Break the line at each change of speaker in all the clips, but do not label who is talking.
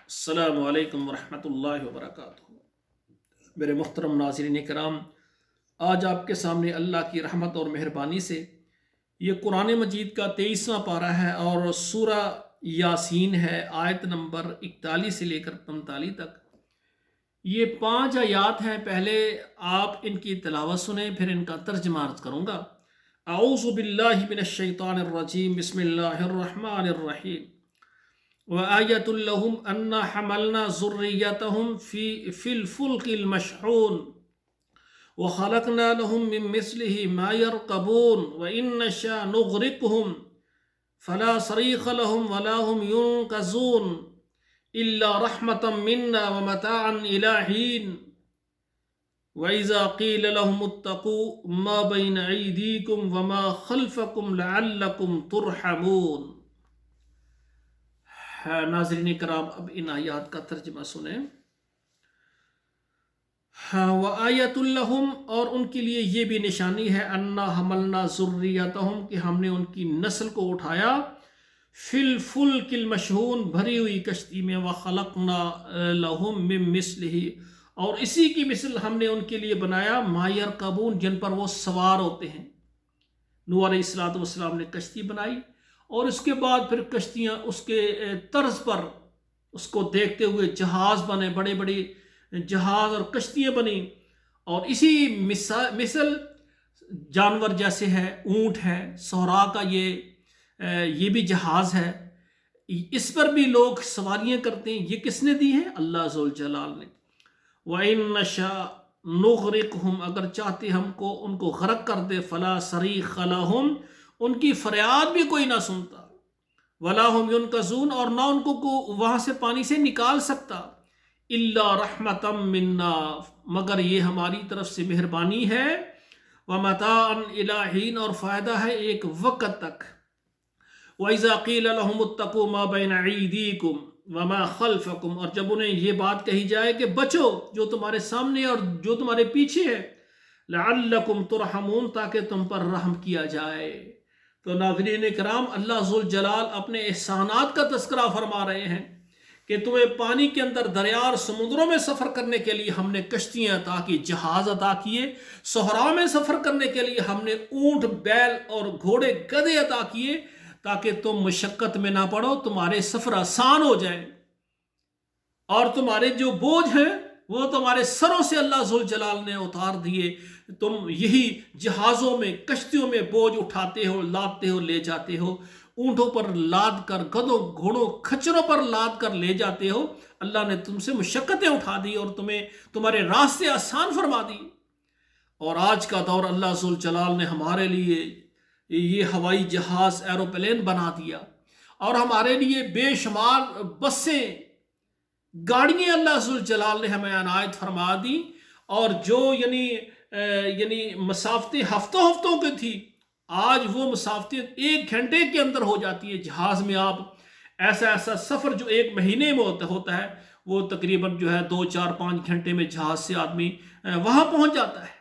अस्सलामु अलैकुम वरहमतुल्लाहि वबरकातुहू। मेरे मुहतरम नाज़रीन कराम, आज आपके सामने अल्लाह की रहमत और मेहरबानी से ये कुरान मजीद का 23वां पारा है और सूरा यासीन है। आयत नंबर 41 से लेकर 45 तक ये 5 आयात हैं। पहले आप इनकी तिलावत सुने, फिर इनका तर्जमा अर्ज करूँगा। औज़ु बिल्लाहि मिनश शैतानिर रजीम, बिस्मिल्लाहिर रहमानिर रहीम। व आयतुल लहुम अन्ना हमलना ज़ुर्रियतहुम फिल फुल्किल मशहून व खलकना लहुम मिन मिस्लिहि मा यरकबून व इन नशा नुग़रिक़हुम फला सरीख़ लहुम वला हुम युनक़ज़ून इल्ला रहमतम मिन्ना व मताअन इला हीन व इज़ा क़ील लहुम इत्तक़ू मा बैन अयदीकुम व मा खल्फ़कुम लअल्लकुम तुरहमून। नाज़रीन कराम, अब इन आयात का तर्जमा सुने। व आयतुल लहुम, और उनके लिए ये भी निशानी है, अन्ना हमलना ज़ुर्रियतहुम, कि हमने उनकी नस्ल को उठाया, फिल फुल्किल मशहून, भरी हुई कश्ती में, व खलकना लहुम मिन मिस्लिही, और इसी की मिसल हमने उनके लिए बनाया, मा यरकबून, जिन पर वो सवार होते हैं। नूह अलैहिस्सलातु वस्सलाम ने कश्ती बनाई और उसके बाद फिर कश्तियाँ उसके तर्ज पर उसको देखते हुए जहाज़ बने, बड़े बड़े जहाज़ और कश्तियाँ बनी। और इसी मिसल जानवर जैसे है, ऊँट है, सोहरा का ये भी जहाज़ है, इस पर भी लोग सवारियाँ करते हैं। ये किसने दी है? अल्लाह ज़ुल जलाल ने। व इन नशा नुग़रिक़हुम, अगर चाहते हमको उनको गरक कर दे, फला सरीख़ लहुम, उनकी फरियाद भी कोई ना सुनता, वला हुम युनक़ज़ून, और ना उनको को वहाँ से पानी से निकाल सकता, इल्ला रहमतम मिन्ना, मगर ये हमारी तरफ से मेहरबानी है, व मताअन इला हीन, और फ़ायदा है एक वक़्त तक। व इज़ा क़ील लहुम इत्तक़ू मा बैन अयदीकुम व मा खल्फ़कुम, और जब उन्हें ये बात कही जाए कि बचो जो तुम्हारे सामने और जो तुम्हारे पीछे है, लअल्लकुम तुरहमून, ताकि तुम पर रहम किया जाए। तो नाज़रीन कराम, अल्लाह ज़ुल जलाल अपने एहसानात का तज़किरा फरमा रहे हैं कि तुम्हें पानी के अंदर, दरिया और समुद्रों में सफ़र करने के लिए हमने कश्तियाँ अता की, जहाज़ अता किए। सोहरा में सफ़र करने के लिए हमने ऊँट, बैल और घोड़े, गधे अता किए, ताकि तुम मुशक्क़त में ना पड़ो, तुम्हारे सफ़र आसान हो जाए, और तुम्हारे जो बोझ हैं वो तुम्हारे सरों से अल्लाह ज़ुल जलाल ने उतार दिए। तुम यही जहाज़ों में, कश्तियों में बोझ उठाते हो, लादते हो, ले जाते हो, ऊँटों पर लाद कर, गधों, घोड़ों, खच्चरों पर लाद कर ले जाते हो। अल्लाह ने तुमसे मुशक्क़तें उठा दी और तुम्हें तुम्हारे रास्ते आसान फरमा दी। और आज का दौर अल्लाह ज़ुल जलाल ने हमारे लिए ये हवाई जहाज़, एरोप्लेन बना दिया, और हमारे लिए बेशुमार बसें, गाड़ियाँ अल्लाह ज़ुल जलाल ने हमें अनायत फरमा दी। और जो यानी मसाफ़तें हफ्तों हफ्तों की थी, आज वो मसाफ़तें 1 घंटे के अंदर हो जाती है। जहाज़ में आप ऐसा सफ़र जो 1 महीने में होता है, वो तकरीबन जो है 2, 4, 5 घंटे में जहाज़ से आदमी वहाँ पहुँच जाता है।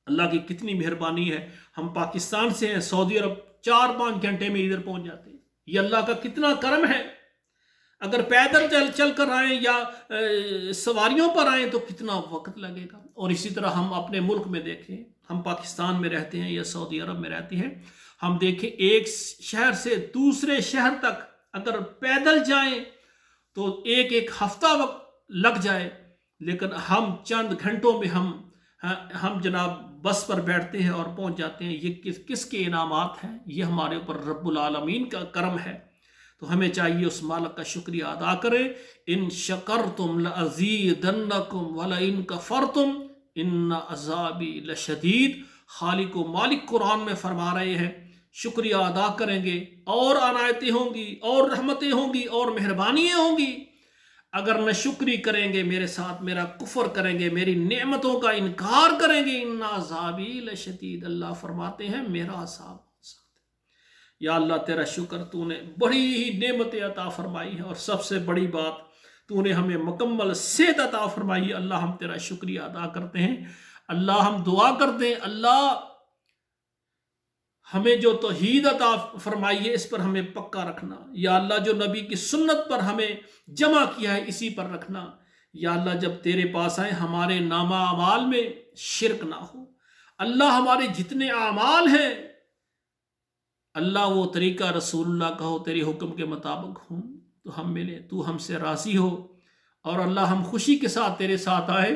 अल्लाह की कितनी मेहरबानी है। हम पाकिस्तान से हैं, सऊदी अरब 4-5 घंटे में इधर पहुँच जाते हैं। ये अल्लाह का कितना करम है। अगर पैदल चल कर आए या सवारियों पर आए तो कितना वक्त लगेगा। और इसी तरह हम अपने मुल्क में देखें, हम पाकिस्तान में रहते हैं या सऊदी अरब में रहते हैं, हम देखें एक शहर से दूसरे शहर तक अगर पैदल जाएं तो एक हफ्ता वक्त लग जाए, लेकिन हम चंद घंटों में हम जनाब बस पर बैठते हैं और पहुंच जाते हैं। ये किसके इनामात हैं? ये हमारे ऊपर रब्बुल आलमीन का करम है। तो हमें चाहिए उस मालिक का शुक्रिया अदा करें। इन शकरतुम लअज़ीदन्नकुम वला इन कफरतुम इन्न अज़ाबी लशदीद। खालिक व मालिक कुरान में फरमा रहे हैं, शुक्रिया अदा करेंगे और अनायतें होंगी और रहमतें होंगी और मेहरबानियाँ होंगी। अगर न शुक्री करेंगे मेरे साथ, मेरा कुफर करेंगे, मेरी नेमतों का इनकार करेंगे, इन्ना अज़ाबी लशदीद। अल्लाह फरमाते हैं मेरा अज़ाब। या अल्लाह तेरा शुक्र, तूने बड़ी ही नेमतें अता फरमाई है, और सबसे बड़ी बात, तूने हमें मुकम्मल सेहत अता फरमाई। अल्लाह हम तेरा शुक्रिया अदा करते हैं। अल्लाह हम दुआ करते हैं, अल्लाह ہمیں جو توحید عطا فرمائی ہے اس پر ہمیں پکا رکھنا، یا اللہ جو نبی کی سنت پر ہمیں جمع کیا ہے اسی پر رکھنا، یا اللہ جب تیرے پاس آئیں ہمارے نامہ اعمال میں شرک نہ ہو، اللہ ہمارے جتنے اعمال ہیں اللہ وہ طریقہ رسول اللہ کا ہو، تیرے حکم کے مطابق ہوں تو ہم ملے، تو ہم سے راضی ہو، اور اللہ ہم خوشی کے ساتھ تیرے ساتھ آئے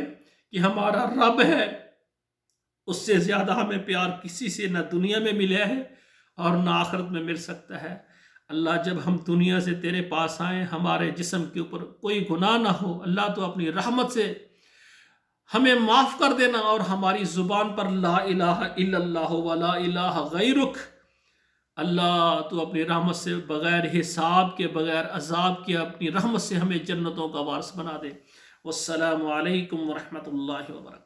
کہ ہمارا رب ہے، اس سے زیادہ ہمیں پیار کسی سے نہ دنیا میں ملے ہے اور نہ آخرت میں مل سکتا ہے۔ اللہ جب ہم دنیا سے تیرے پاس آئیں ہمارے جسم کے اوپر کوئی گناہ نہ ہو، اللہ تو اپنی رحمت سے ہمیں معاف کر دینا، اور ہماری زبان پر لا الہ الا اللہ ولا الہ غیرک، اللہ تو اپنی رحمت سے بغیر حساب کے بغیر عذاب کے اپنی رحمت سے ہمیں جنتوں کا وارث بنا دے۔ والسلام علیکم ورحمۃ اللہ وبرکاتہ۔